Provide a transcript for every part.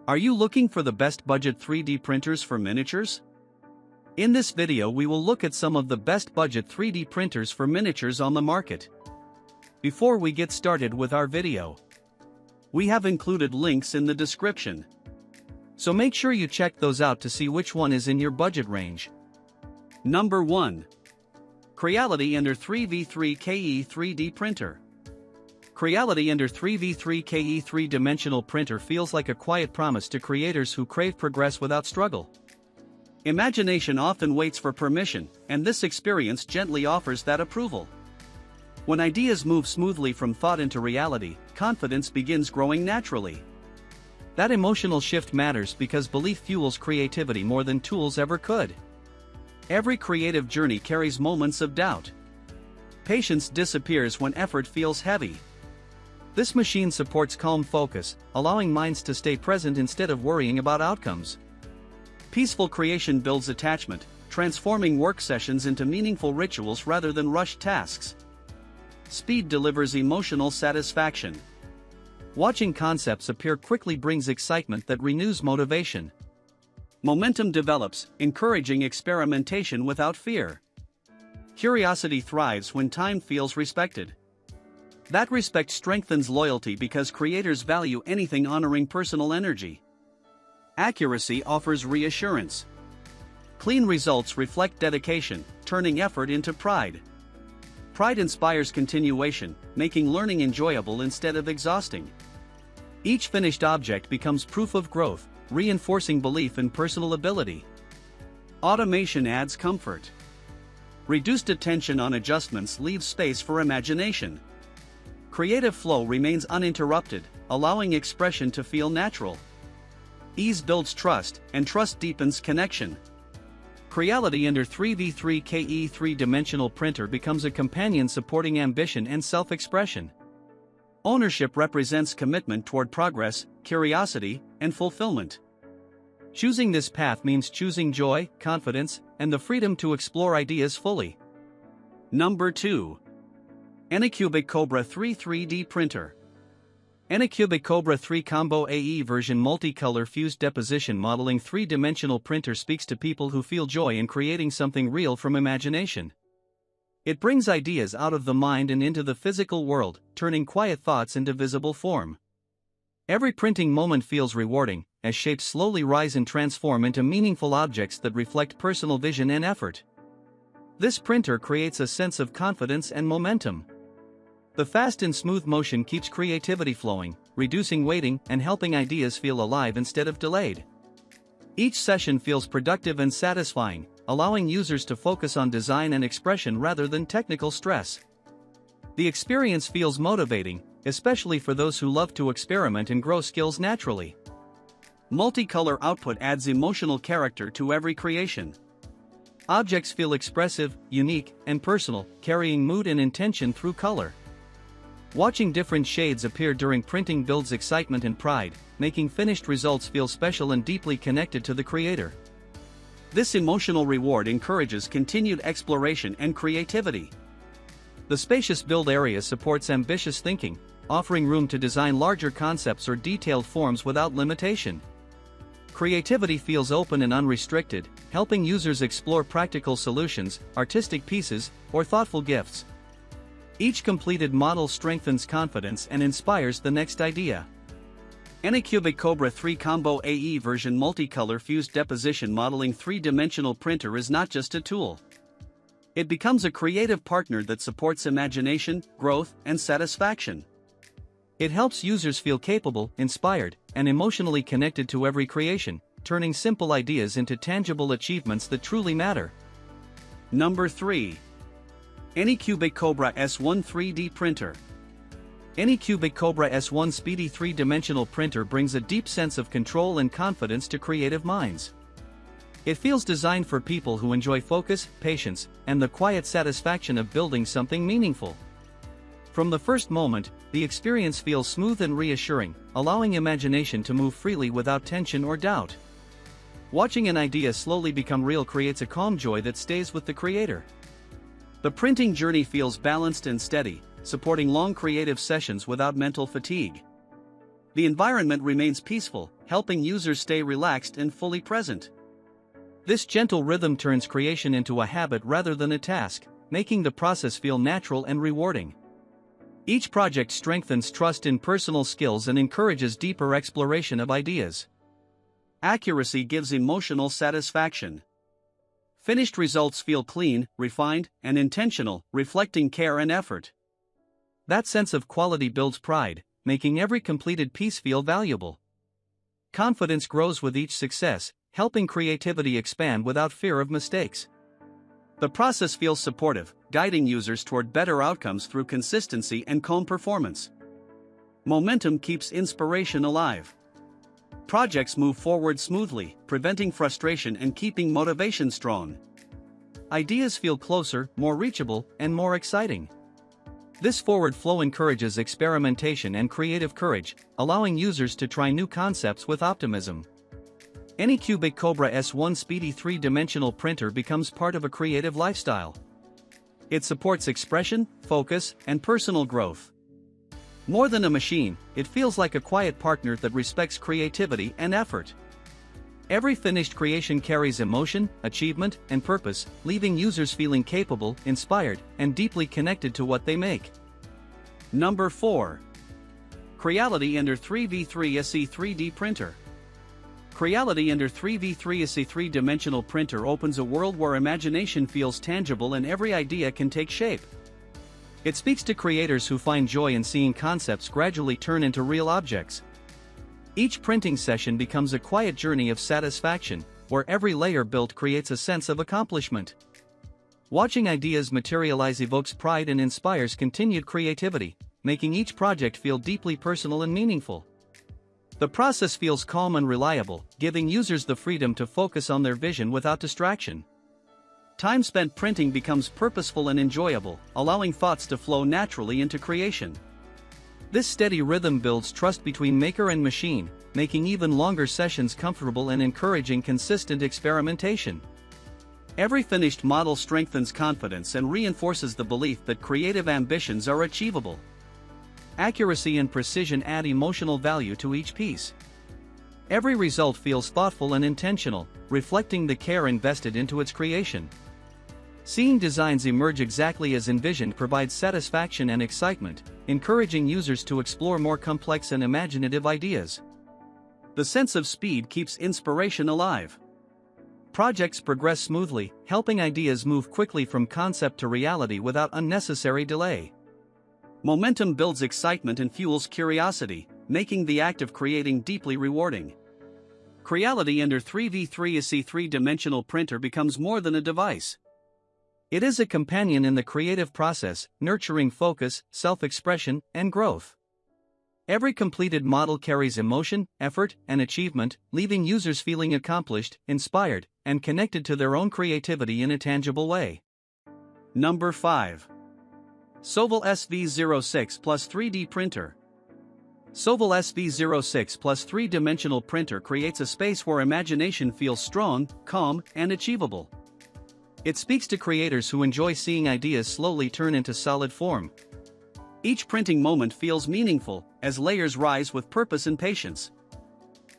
Are you looking for the best budget 3D printers for miniatures? In this video we will look at some of the best budget 3D printers for miniatures on the market. Before we get started with our video, we have included links in the description. So make sure you check those out to see which one is in your budget range. Number 1. Creality Ender 3v3 KE 3D Printer. Creality Ender 3v3 KE 3-dimensional printer feels like a quiet promise to creators who crave progress without struggle. Imagination often waits for permission, and this experience gently offers that approval. When ideas move smoothly from thought into reality, confidence begins growing naturally. That emotional shift matters because belief fuels creativity more than tools ever could. Every creative journey carries moments of doubt. Patience disappears when effort feels heavy. This machine supports calm focus, allowing minds to stay present instead of worrying about outcomes. Peaceful creation builds attachment, transforming work sessions into meaningful rituals rather than rushed tasks. Speed delivers emotional satisfaction. Watching concepts appear quickly brings excitement that renews motivation. Momentum develops, encouraging experimentation without fear. Curiosity thrives when time feels respected. That respect strengthens loyalty because creators value anything honoring personal energy. Accuracy offers reassurance. Clean results reflect dedication, turning effort into pride. Pride inspires continuation, making learning enjoyable instead of exhausting. Each finished object becomes proof of growth, reinforcing belief in personal ability. Automation adds comfort. Reduced attention on adjustments leaves space for imagination. Creative flow remains uninterrupted, allowing expression to feel natural. Ease builds trust, and trust deepens connection. Creality Ender 3v3 KE 3-dimensional printer becomes a companion supporting ambition and self-expression. Ownership represents commitment toward progress, curiosity, and fulfillment. Choosing this path means choosing joy, confidence, and the freedom to explore ideas fully. Number 2. Anycubic Kobra 3 3D Printer. Anycubic Kobra 3 Combo AE version multicolor fused deposition modeling 3-dimensional printer speaks to people who feel joy in creating something real from imagination. It brings ideas out of the mind and into the physical world, turning quiet thoughts into visible form. Every printing moment feels rewarding, as shapes slowly rise and transform into meaningful objects that reflect personal vision and effort. This printer creates a sense of confidence and momentum. The fast and smooth motion keeps creativity flowing, reducing waiting and helping ideas feel alive instead of delayed. Each session feels productive and satisfying, allowing users to focus on design and expression rather than technical stress. The experience feels motivating, especially for those who love to experiment and grow skills naturally. Multicolor output adds emotional character to every creation. Objects feel expressive, unique, and personal, carrying mood and intention through color. Watching different shades appear during printing builds excitement and pride, making finished results feel special and deeply connected to the creator. This emotional reward encourages continued exploration and creativity. The spacious build area supports ambitious thinking, offering room to design larger concepts or detailed forms without limitation. Creativity feels open and unrestricted, helping users explore practical solutions, artistic pieces, or thoughtful gifts. Each completed model strengthens confidence and inspires the next idea. Anycubic Kobra 3 Combo AE version multicolor fused deposition modeling 3-dimensional printer is not just a tool. It becomes a creative partner that supports imagination, growth, and satisfaction. It helps users feel capable, inspired, and emotionally connected to every creation, turning simple ideas into tangible achievements that truly matter. Number 3. Anycubic Kobra S1 3D Printer. Anycubic Kobra S1 speedy 3-dimensional printer brings a deep sense of control and confidence to creative minds. It feels designed for people who enjoy focus, patience, and the quiet satisfaction of building something meaningful. From the first moment, the experience feels smooth and reassuring, allowing imagination to move freely without tension or doubt. Watching an idea slowly become real creates a calm joy that stays with the creator. The printing journey feels balanced and steady, supporting long creative sessions without mental fatigue. The environment remains peaceful, helping users stay relaxed and fully present. This gentle rhythm turns creation into a habit rather than a task, making the process feel natural and rewarding. Each project strengthens trust in personal skills and encourages deeper exploration of ideas. Accuracy gives emotional satisfaction. Finished results feel clean, refined, and intentional, reflecting care and effort. That sense of quality builds pride, making every completed piece feel valuable. Confidence grows with each success, helping creativity expand without fear of mistakes. The process feels supportive, guiding users toward better outcomes through consistency and calm performance. Momentum keeps inspiration alive. Projects move forward smoothly, preventing frustration and keeping motivation strong. Ideas feel closer, more reachable, and more exciting. This forward flow encourages experimentation and creative courage, allowing users to try new concepts with optimism. Anycubic Kobra S1 speedy 3-dimensional printer becomes part of a creative lifestyle. It supports expression, focus, and personal growth. More than a machine, it feels like a quiet partner that respects creativity and effort. Every finished creation carries emotion, achievement, and purpose, leaving users feeling capable, inspired, and deeply connected to what they make. Number 4. Creality Ender 3v3 SE 3D Printer. Creality Ender 3v3 SE 3-dimensional printer opens a world where imagination feels tangible and every idea can take shape. It speaks to creators who find joy in seeing concepts gradually turn into real objects. Each printing session becomes a quiet journey of satisfaction, where every layer built creates a sense of accomplishment. Watching ideas materialize evokes pride and inspires continued creativity, making each project feel deeply personal and meaningful. The process feels calm and reliable, giving users the freedom to focus on their vision without distraction. Time spent printing becomes purposeful and enjoyable, allowing thoughts to flow naturally into creation. This steady rhythm builds trust between maker and machine, making even longer sessions comfortable and encouraging consistent experimentation. Every finished model strengthens confidence and reinforces the belief that creative ambitions are achievable. Accuracy and precision add emotional value to each piece. Every result feels thoughtful and intentional, reflecting the care invested into its creation. Seeing designs emerge exactly as envisioned provides satisfaction and excitement, encouraging users to explore more complex and imaginative ideas. The sense of speed keeps inspiration alive. Projects progress smoothly, helping ideas move quickly from concept to reality without unnecessary delay. Momentum builds excitement and fuels curiosity, making the act of creating deeply rewarding. Creality Ender 3v3 SE 3-dimensional printer becomes more than a device. It is a companion in the creative process, nurturing focus, self-expression, and growth. Every completed model carries emotion, effort, and achievement, leaving users feeling accomplished, inspired, and connected to their own creativity in a tangible way. Number 5. Sovol SV06 Plus 3D Printer. Sovol SV06 Plus 3-dimensional printer creates a space where imagination feels strong, calm, and achievable. It speaks to creators who enjoy seeing ideas slowly turn into solid form. Each printing moment feels meaningful, as layers rise with purpose and patience.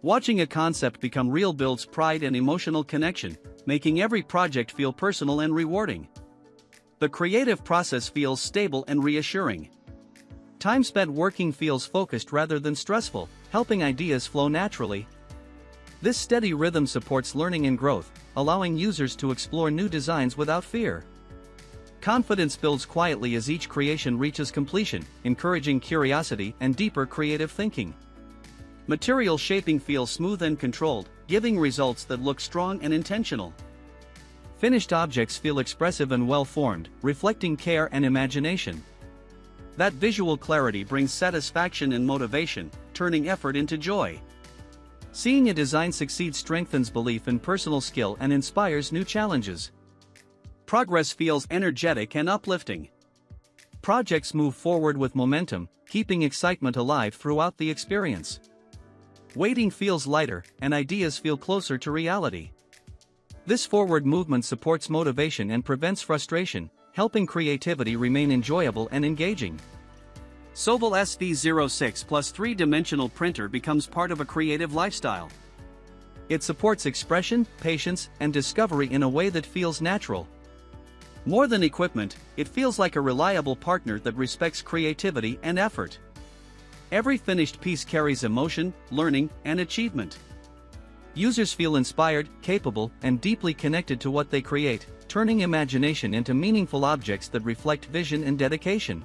Watching a concept become real builds pride and emotional connection, making every project feel personal and rewarding. The creative process feels stable and reassuring. Time spent working feels focused rather than stressful, helping ideas flow naturally. This steady rhythm supports learning and growth, allowing users to explore new designs without fear. Confidence builds quietly as each creation reaches completion, encouraging curiosity and deeper creative thinking. Material shaping feels smooth and controlled, giving results that look strong and intentional. Finished objects feel expressive and well-formed, reflecting care and imagination. That visual clarity brings satisfaction and motivation, turning effort into joy. Seeing a design succeed strengthens belief in personal skill and inspires new challenges. Progress feels energetic and uplifting. Projects move forward with momentum, keeping excitement alive throughout the experience. Waiting feels lighter, and ideas feel closer to reality. This forward movement supports motivation and prevents frustration, helping creativity remain enjoyable and engaging. Sovol SV06 Plus 3-dimensional printer becomes part of a creative lifestyle. It supports expression, patience, and discovery in a way that feels natural. More than equipment, it feels like a reliable partner that respects creativity and effort. Every finished piece carries emotion, learning, and achievement. Users feel inspired, capable, and deeply connected to what they create, turning imagination into meaningful objects that reflect vision and dedication.